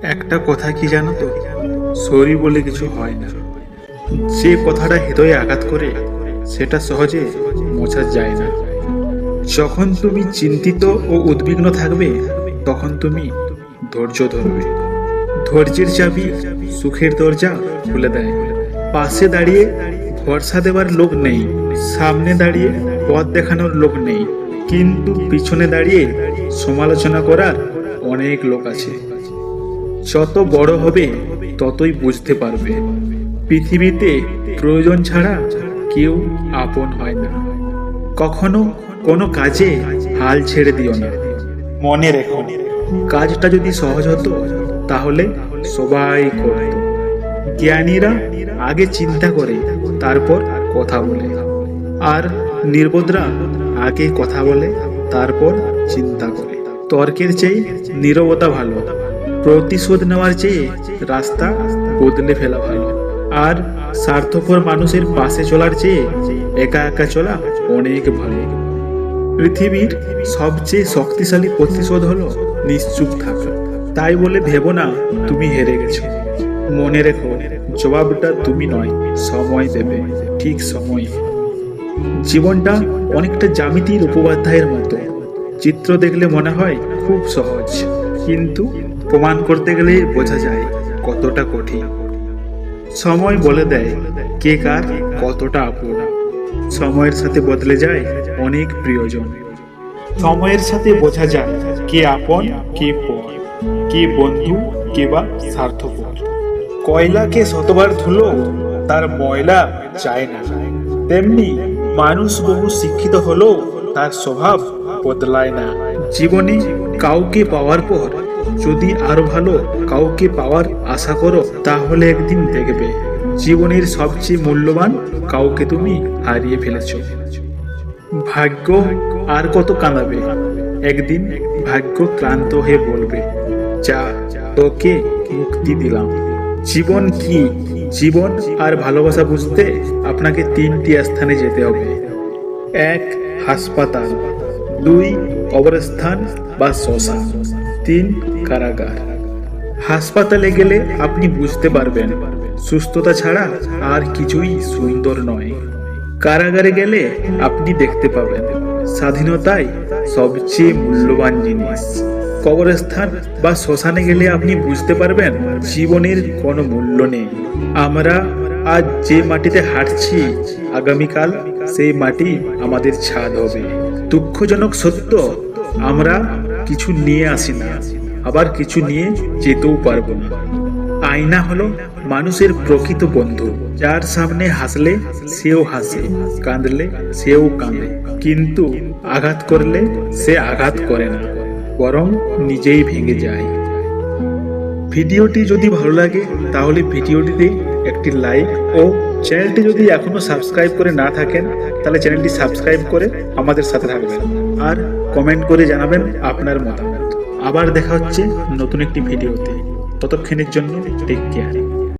একটা কথা কি জানো তো, সরি বলে কিছু হয় না। যে কথাটা হৃদয়ে আঘাত করে সেটা সহজে মোছা যায় না। যখন তুমি চিন্তিত ও উদ্বিগ্ন থাকবে তখন তুমি ধৈর্য ধরবে। ধৈর্যের চাবি সুখের দরজা খুলে দেয়। পাশে দাঁড়িয়ে ভরসা দেওয়ার লোক নেই, সামনে দাঁড়িয়ে পথ দেখানোর লোক নেই, কিন্তু পিছনে দাঁড়িয়ে সমালোচনা করার অনেক লোক আছে। যত বড় হবে ততই বুঝতে পারবে পৃথিবীতে প্রয়োজন ছাড়া কেউ আপন হয় না। কখনো কোনো কাজে হাল ছেড়ে দিও না। মনে রেখো, কাজটা যদি সহজ হতো তাহলে সবাই করত। জ্ঞানীরা আগে চিন্তা করে তারপর কথা বলে, আর নির্বোধরা আগে কথা বলে তারপর চিন্তা করে। তর্কের চেয়ে নীরবতা ভালো, প্রতিশোধ নেওয়ার চেয়ে রাস্তা বদলে ফেলা ভালো, আর স্বার্থপর মানুষের পাশে চলার চেয়ে একা একা চলা অনেক ভালো। পৃথিবীর সবচেয়ে শক্তিশালী প্রতিশোধ হলো নিশ্চুপ থাকা। তাই বলে ভেবো না তুমি হেরে গেছো। মনে রেখো, জবাবটা তুমি নয়, সময় দেবে, ঠিক সময়। জীবনটা অনেকটা জ্যামিতির উপপাধ্যায়ের মতো। চিত্র দেখলে মনে হয় খুব সহজ, কিন্তু প্রমাণ করতে গেলে বোঝা যায় কতটা কঠিন। সময় বলে দেয় কে কার কতটা আপন। সময়ের সাথে বদলে যায় অনেক প্রিয়জন। সময়ের সাথে বোঝা যায় কে আপন কে পর, কে বন্ধু কে বা স্বার্থপর। কয়লাকে শতবার ধুলো তার ময়লা যায় না, তেমনি মানুষ বহু শিক্ষিত হলেও তার স্বভাব বদলায় না। জীবনে কাউকে পাওয়ার পর যদি আরো ভালো কাউকে পাওয়ার আশা করো, তাহলে একদিন দেখবে জীবনের সবচেয়ে মূল্যবান কাউকে তুমি হারিয়ে ফেলেছো। ভাগ্য আর কত কাঁদাবে, একদিন ভাগ্য ক্লান্ত হয়ে বলবে, যা, তোকে মুক্তি দিলাম। জীবন কি? জীবন আর ভালোবাসা বুঝতে আপনাকে 3টি স্থানে যেতে হবে। 1. হাসপাতাল, 2. কবরস্থান বা শ্মশান, 3. কারাগার। হাসপাতালে গেলে আপনি বুঝতে পারবেন সুস্থতা ছাড়া আর কিছুই সুন্দর নয়। কারাগারে গেলে আপনি দেখতে পাবেন স্বাধীনতাই সবচেয়ে মূল্যবান জিনিস। কবরস্থান বা শ্মশানে গেলে আপনি বুঝতে পারবেন জীবনের কোনো মূল্য নেই। আমরা আজ যে মাটিতে হাঁটছি, আগামীকাল সেই মাটি আমাদের ছাদ হবে। দুঃখজনক সত্য, আমরা কিছু নিয়ে আসি না, আবার কিছু নিয়ে যেতেও পারবো না। আয়না হলো মানুষের প্রকৃত বন্ধু। যার সামনে হাসলে সেও হাসে, কাঁদলে সেও কাঁদে, কিন্তু আঘাত করলে সে আঘাত করে না, বরং নিজেই ভেঙে যায়। ভিডিওটি যদি ভালো লাগে তাহলে ভিডিওটিতে একটি লাইক, ও চ্যানেলটি যদি এখনো সাবস্ক্রাইব করে না থাকেন তাহলে চ্যানেলটি সাবস্ক্রাইব করে আমাদের সাথে থাকবেন, আর কমেন্ট করে জানাবেন আপনার মতামত। আবার দেখা হচ্ছে নতুন একটি ভিডিওতে। ততক্ষণের জন্য টেক কেয়ার।